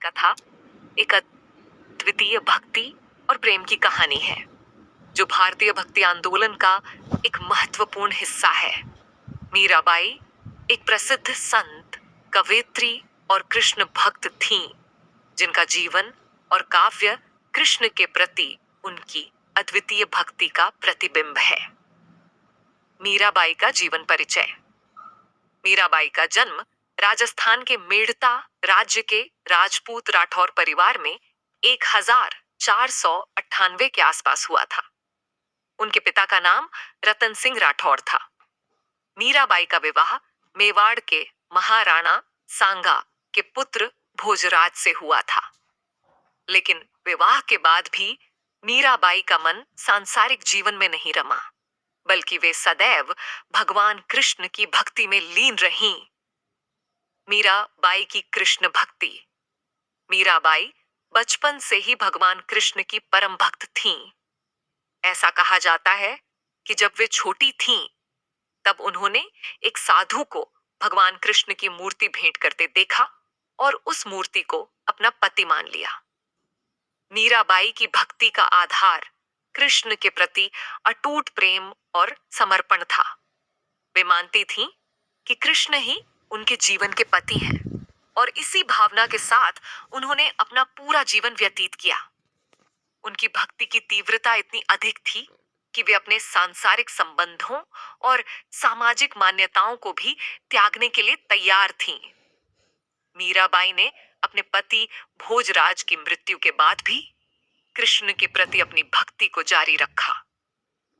कथा एक अद्वितीय भक्ति और प्रेम की कहानी है जो भारतीय भक्ति आंदोलन का एक महत्वपूर्ण हिस्सा है। मीराबाई एक प्रसिद्ध संत, कवयित्री और कृष्ण भक्त थीं, जिनका जीवन और काव्य कृष्ण के प्रति उनकी अद्वितीय भक्ति का प्रतिबिंब है। मीराबाई का जीवन परिचय। मीराबाई का जन्म राजस्थान के मेड़ता राज्य के राजपूत राठौर परिवार में 1498 के आसपास हुआ था। उनके पिता का नाम रतन सिंह राठौर था। मीराबाई का विवाह मेवाड़ के महाराणा सांगा के पुत्र भोजराज से हुआ था। लेकिन विवाह के बाद भी मीराबाई का मन सांसारिक जीवन में नहीं रमा, बल्कि वे सदैव भगवान कृष्ण की भक्ति में लीन रहीं। मीराबाई की कृष्ण भक्ति। मीराबाई बचपन से ही भगवान कृष्ण की परम भक्त थीं। ऐसा कहा जाता है कि जब वे छोटी थीं, तब उन्होंने एक साधु को भगवान कृष्ण की मूर्ति भेंट करते देखा और उस मूर्ति को अपना पति मान लिया। मीराबाई की भक्ति का आधार कृष्ण के प्रति अटूट प्रेम और समर्पण था। वे मानती थीं कि कृष्ण ही उनके जीवन के पति हैं और इसी भावना के साथ उन्होंने अपना पूरा जीवन व्यतीत किया। उनकी भक्ति की तीव्रता इतनी अधिक थी कि वे अपने सांसारिक संबंधों और सामाजिक मान्यताओं को भी त्यागने के लिए तैयार थीं। मीराबाई ने अपने पति भोजराज की मृत्यु के बाद भी कृष्ण के प्रति अपनी भक्ति को जारी रखा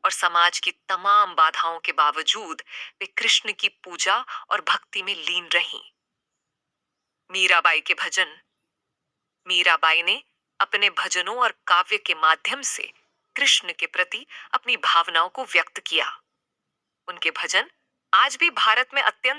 और समाज की तमाम बाधाओं के बावजूद वे कृष्ण की पूजा और भक्ति में लीन रहीं। मीराबाई के भजन। मीराबाई ने अपने भजनों और काव्य के माध्यम से कृष्ण के प्रति अपनी भावनाओं को व्यक्त किया। उनके भजन आज भी भारत में अत्यंत